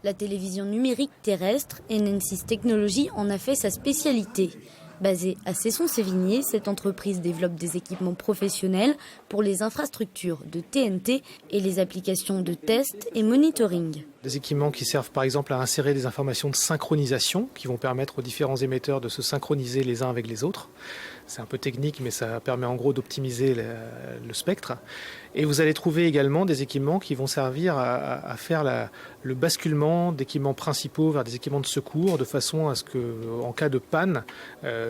La télévision numérique terrestre, NN6 Technologies en a fait sa spécialité. Basée à Cesson-Sévigné, cette entreprise développe des équipements professionnels pour les infrastructures de TNT et les applications de test et monitoring. Des équipements qui servent par exemple à insérer des informations de synchronisation qui vont permettre aux différents émetteurs de se synchroniser les uns avec les autres. C'est un peu technique, mais ça permet en gros d'optimiser le spectre. Et vous allez trouver également des équipements qui vont servir à faire le basculement d'équipements principaux vers des équipements de secours, de façon à ce que, en cas de panne,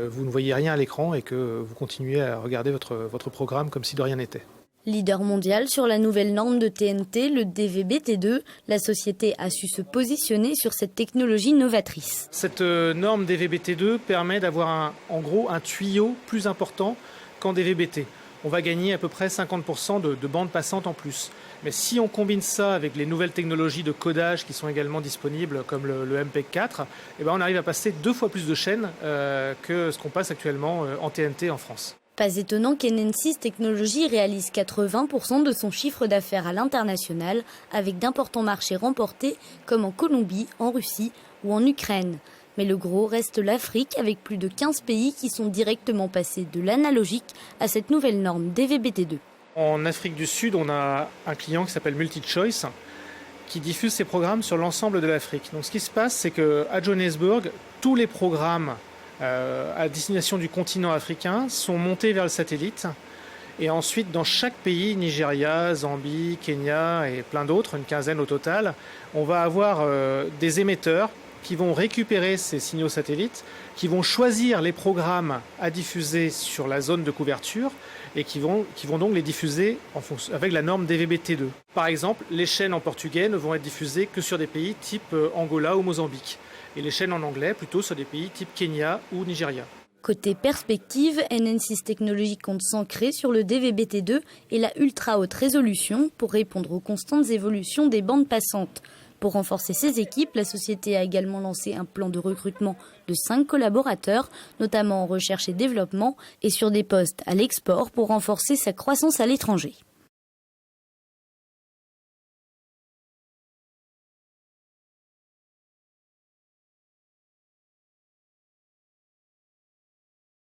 vous ne voyez rien à l'écran et que vous continuez à regarder votre programme comme si de rien n'était. Leader mondial sur la nouvelle norme de TNT, le DVB-T2, la société a su se positionner sur cette technologie novatrice. Cette norme DVB-T2 permet d'avoir en gros un tuyau plus important qu'en DVB-T. On va gagner à peu près 50% de bandes passantes en plus. Mais si on combine ça avec les nouvelles technologies de codage qui sont également disponibles, comme le MPEG-4, on arrive à passer 2 fois plus de chaînes que ce qu'on passe actuellement en TNT en France. Pas étonnant qu'NN6 Technologies réalise 80% de son chiffre d'affaires à l'international, avec d'importants marchés remportés comme en Colombie, en Russie ou en Ukraine. Mais le gros reste l'Afrique, avec plus de 15 pays qui sont directement passés de l'analogique à cette nouvelle norme DVB-T2. En Afrique du Sud, on a un client qui s'appelle MultiChoice, qui diffuse ses programmes sur l'ensemble de l'Afrique. Donc ce qui se passe, c'est qu'à Johannesburg, tous les programmes à destination du continent africain sont montés vers le satellite. Et ensuite, dans chaque pays, Nigeria, Zambie, Kenya et plein d'autres, une quinzaine au total, on va avoir des émetteurs qui vont récupérer ces signaux satellites, qui vont choisir les programmes à diffuser sur la zone de couverture et qui vont donc les diffuser avec la norme DVB-T2. Par exemple, les chaînes en portugais ne vont être diffusées que sur des pays type Angola ou Mozambique. Et les chaînes en anglais plutôt sur des pays type Kenya ou Nigeria. Côté perspective, NN6 Technologies compte s'ancrer sur le DVB-T2 et la ultra haute résolution pour répondre aux constantes évolutions des bandes passantes. Pour renforcer ses équipes, la société a également lancé un plan de recrutement de 5 collaborateurs, notamment en recherche et développement, et sur des postes à l'export pour renforcer sa croissance à l'étranger.